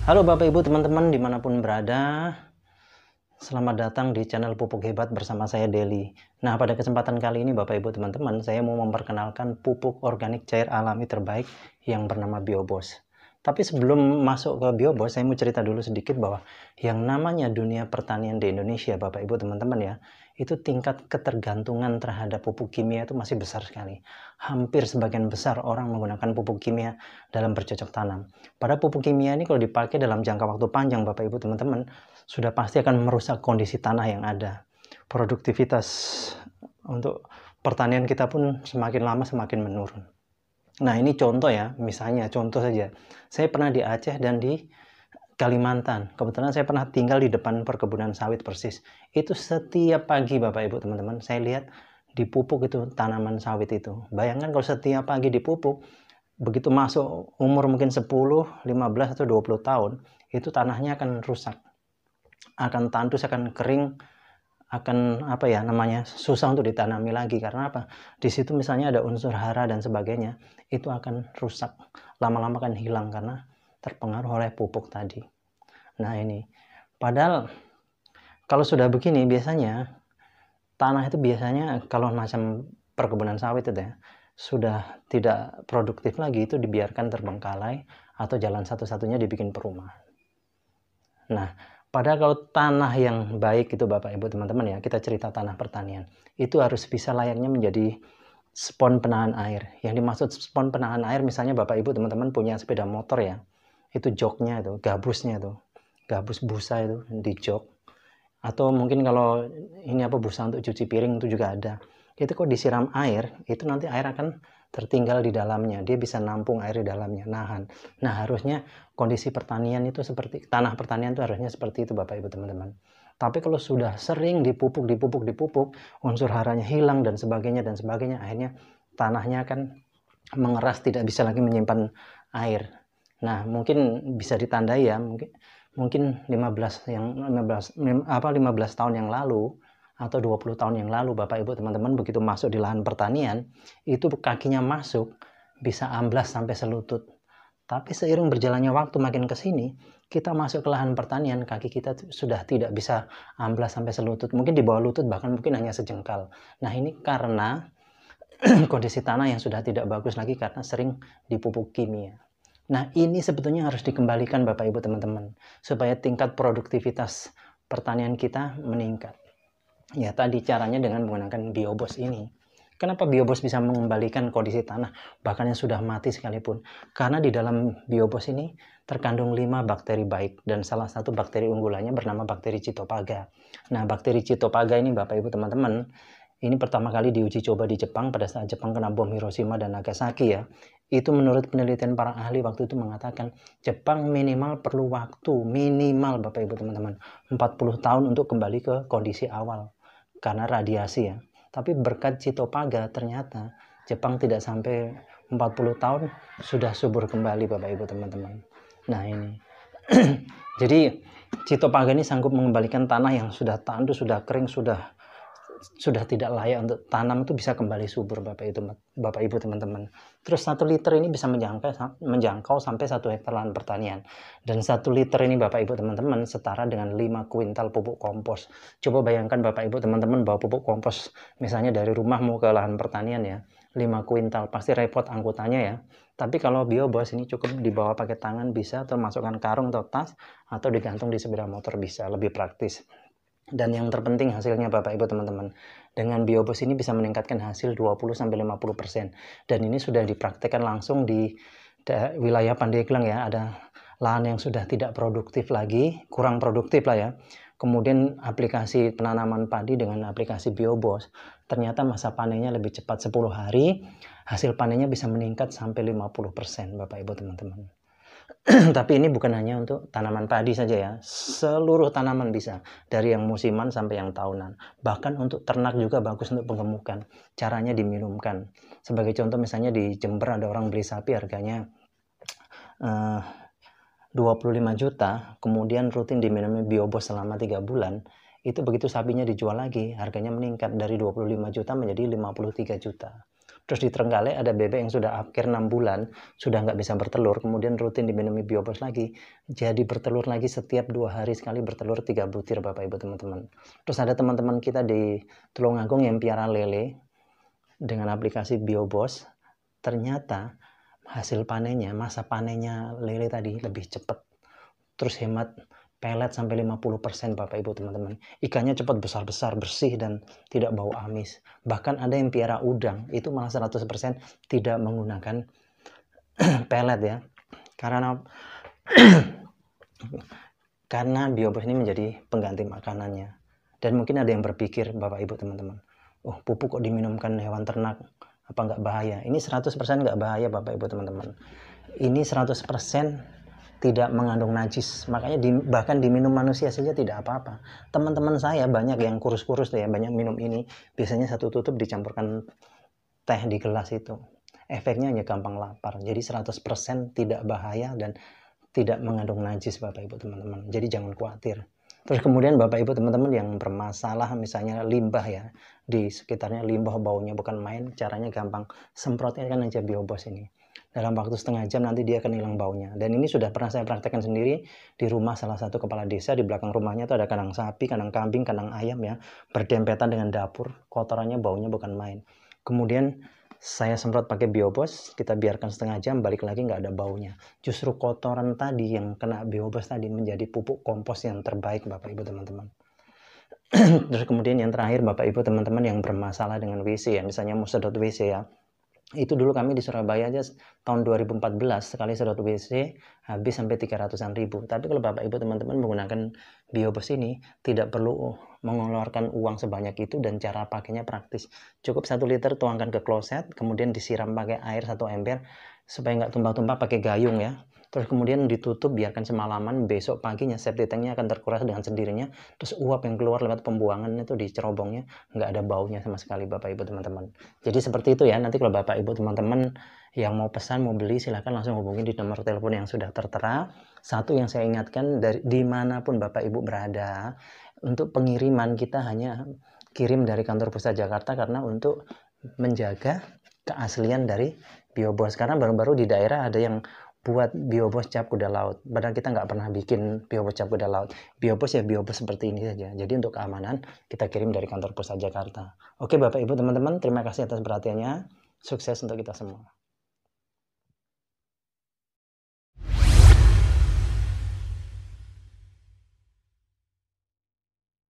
Halo Bapak Ibu teman-teman dimanapun berada, selamat datang di channel Pupuk Hebat bersama saya Deli. Nah, pada kesempatan kali ini Bapak Ibu teman-teman, saya mau memperkenalkan pupuk organik cair alami terbaik yang bernama Biobos. Tapi sebelum masuk ke Biobos, saya mau cerita dulu sedikit bahwa yang namanya dunia pertanian di Indonesia Bapak Ibu teman-teman ya, itu tingkat ketergantungan terhadap pupuk kimia itu masih besar sekali. Hampir sebagian besar orang menggunakan pupuk kimia dalam bercocok tanam. Pada pupuk kimia ini kalau dipakai dalam jangka waktu panjang Bapak Ibu teman-teman, sudah pasti akan merusak kondisi tanah yang ada. Produktivitas untuk pertanian kita pun semakin lama semakin menurun. Nah, ini contoh ya, misalnya contoh saja. Saya pernah di Aceh dan di Kalimantan. Kebetulan saya pernah tinggal di depan perkebunan sawit persis. Itu setiap pagi Bapak Ibu teman-teman, saya lihat dipupuk itu tanaman sawit itu. Bayangkan kalau setiap pagi dipupuk, begitu masuk umur mungkin 10, 15 atau 20 tahun, itu tanahnya akan rusak. Akan tandus, akan kering, akan apa ya namanya, susah untuk ditanami lagi. Karena apa? Di situ misalnya ada unsur hara dan sebagainya, itu akan rusak, lama-lama akan hilang karena terpengaruh oleh pupuk tadi. Nah ini, padahal kalau sudah begini biasanya tanah itu biasanya kalau macam perkebunan sawit itu ya, sudah tidak produktif lagi, itu dibiarkan terbengkalai atau jalan satu-satunya dibikin perumahan. Nah, padahal kalau tanah yang baik itu Bapak Ibu teman-teman ya, kita cerita tanah pertanian, itu harus bisa layaknya menjadi spon penahan air. Yang dimaksud spon penahan air, misalnya Bapak Ibu teman-teman punya sepeda motor ya, itu joknya itu, gabusnya itu, gabus busa itu di jok. Atau mungkin kalau ini apa, busa untuk cuci piring itu juga ada. Itu kok disiram air, itu nanti air akan tertinggal di dalamnya. Dia bisa nampung air di dalamnya, nahan. Nah, harusnya kondisi pertanian itu seperti, tanah pertanian itu harusnya seperti itu Bapak Ibu teman-teman. Tapi kalau sudah sering dipupuk, unsur haranya hilang dan sebagainya, akhirnya tanahnya akan mengeras, tidak bisa lagi menyimpan air. Nah, mungkin bisa ditandai ya, mungkin 15 tahun yang lalu atau 20 tahun yang lalu Bapak Ibu teman-teman, begitu masuk di lahan pertanian, itu kakinya masuk bisa amblas sampai selutut. Tapi seiring berjalannya waktu makin ke sini, kita masuk ke lahan pertanian, kaki kita sudah tidak bisa amblas sampai selutut, mungkin di bawah lutut, bahkan mungkin hanya sejengkal. Nah, ini karena kondisi tanah yang sudah tidak bagus lagi karena sering dipupuk kimia. Nah, ini sebetulnya harus dikembalikan Bapak Ibu teman-teman, supaya tingkat produktivitas pertanian kita meningkat. Ya, tadi caranya dengan menggunakan Biobos ini. Kenapa Biobos bisa mengembalikan kondisi tanah bahkan yang sudah mati sekalipun? Karena di dalam Biobos ini terkandung 5 bakteri baik, dan salah satu bakteri unggulannya bernama bakteri Cytophaga. Nah, bakteri Cytophaga ini Bapak Ibu teman-teman, ini pertama kali diuji coba di Jepang pada saat Jepang kena bom Hiroshima dan Nagasaki ya. Itu menurut penelitian para ahli waktu itu mengatakan Jepang minimal perlu waktu, minimal Bapak Ibu teman-teman, 40 tahun untuk kembali ke kondisi awal karena radiasi ya. Tapi berkat Cytophaga ternyata Jepang tidak sampai 40 tahun sudah subur kembali Bapak Ibu teman-teman. Nah ini. Jadi Cytophaga ini sanggup mengembalikan tanah yang sudah tandus, sudah kering, sudah tidak layak untuk tanam, itu bisa kembali subur Bapak Ibu teman-teman. Terus 1 liter ini bisa menjangkau sampai 1 hektar lahan pertanian. Dan 1 liter ini Bapak Ibu teman-teman setara dengan 5 kuintal pupuk kompos. Coba bayangkan Bapak Ibu teman-teman bawa pupuk kompos misalnya dari rumah mau ke lahan pertanian ya, 5 kuintal, pasti repot angkutannya ya. Tapi kalau Biobos ini cukup dibawa pakai tangan bisa, atau masukkan karung atau tas, atau digantung di sepeda motor bisa, lebih praktis. Dan yang terpenting hasilnya Bapak Ibu teman-teman, dengan Biobos ini bisa meningkatkan hasil 20-50%. Dan ini sudah dipraktekkan langsung di wilayah Pandeglang ya. Ada lahan yang sudah tidak produktif lagi, kurang produktif lah ya. Kemudian aplikasi penanaman padi dengan aplikasi Biobos, ternyata masa panennya lebih cepat, 10 hari hasil panennya bisa meningkat sampai 50% Bapak Ibu teman-teman. Tapi ini bukan hanya untuk tanaman padi saja ya, seluruh tanaman bisa, dari yang musiman sampai yang tahunan. Bahkan untuk ternak juga bagus untuk penggemukan, caranya diminumkan. Sebagai contoh misalnya di Jember ada orang beli sapi harganya 25 juta, kemudian rutin diminumi Biobos selama 3 bulan, itu begitu sapinya dijual lagi, harganya meningkat dari 25 juta menjadi 53 juta. Terus di Trenggalek ada bebek yang sudah akhir 6 bulan, sudah nggak bisa bertelur, kemudian rutin diminumi Biobos lagi, jadi bertelur lagi setiap 2 hari sekali, bertelur 3 butir Bapak Ibu teman-teman. Terus ada teman-teman kita di Tulungagung yang piara lele dengan aplikasi Biobos, ternyata hasil panennya, masa panennya lele tadi lebih cepat. Terus hemat pelet sampai 50% Bapak Ibu teman-teman. Ikannya cepat besar-besar, bersih dan tidak bau amis. Bahkan ada yang piara udang, itu malah 100% tidak menggunakan pelet ya. Karena Biobos ini menjadi pengganti makanannya. Dan mungkin ada yang berpikir Bapak Ibu teman-teman, oh pupuk kok diminumkan hewan ternak, apa nggak bahaya? Ini 100% nggak bahaya Bapak Ibu teman-teman. Ini 100% tidak mengandung najis, makanya bahkan diminum manusia saja tidak apa-apa. Teman-teman saya banyak yang kurus-kurus ya, banyak minum ini, biasanya satu tutup dicampurkan teh di gelas itu. Efeknya hanya gampang lapar. Jadi 100% tidak bahaya dan tidak mengandung najis Bapak Ibu teman-teman. Jadi jangan khawatir. Terus kemudian Bapak Ibu teman-teman yang bermasalah misalnya limbah ya, di sekitarnya limbah baunya bukan main, caranya gampang, semprotnya kan aja Biobos ini. Dalam waktu setengah jam nanti dia akan hilang baunya. Dan ini sudah pernah saya praktekkan sendiri di rumah salah satu kepala desa. Di belakang rumahnya itu ada kandang sapi, kandang kambing, kandang ayam ya, berdempetan dengan dapur. Kotorannya baunya bukan main. Kemudian saya semprot pakai Biobos, kita biarkan setengah jam, balik lagi nggak ada baunya. Justru kotoran tadi yang kena Biobos tadi menjadi pupuk kompos yang terbaik Bapak Ibu teman-teman. Terus kemudian yang terakhir Bapak Ibu teman-teman yang bermasalah dengan WC ya, misalnya mau sedot WC ya. Itu dulu kami di Surabaya aja tahun 2014 sekali sedot WC habis sampai 300-an ribu. Tapi kalau Bapak Ibu teman-teman menggunakan Biobos ini tidak perlu mengeluarkan uang sebanyak itu dan cara pakainya praktis. Cukup 1 liter tuangkan ke kloset, kemudian disiram pakai air 1 ember supaya nggak tumpah-tumpah pakai gayung ya. Terus kemudian ditutup, biarkan semalaman, besok paginya septic tanknya akan terkuras dengan sendirinya. Terus uap yang keluar lewat pembuangan itu di cerobongnya nggak ada baunya sama sekali Bapak Ibu teman-teman. Jadi seperti itu ya, nanti kalau Bapak Ibu teman-teman yang mau pesan, mau beli, silahkan langsung hubungi di nomor telepon yang sudah tertera. Satu yang saya ingatkan, dari dimanapun Bapak Ibu berada, untuk pengiriman kita hanya kirim dari kantor pusat Jakarta karena untuk menjaga keaslian dari Biobos. Karena baru-baru di daerah ada yang buat Biobos cap kuda laut. Padahal kita nggak pernah bikin Biobos cap kuda laut. Biobos ya Biobos seperti ini saja. Jadi untuk keamanan kita kirim dari kantor pusat Jakarta. Oke Bapak Ibu teman-teman, terima kasih atas perhatiannya. Sukses untuk kita semua.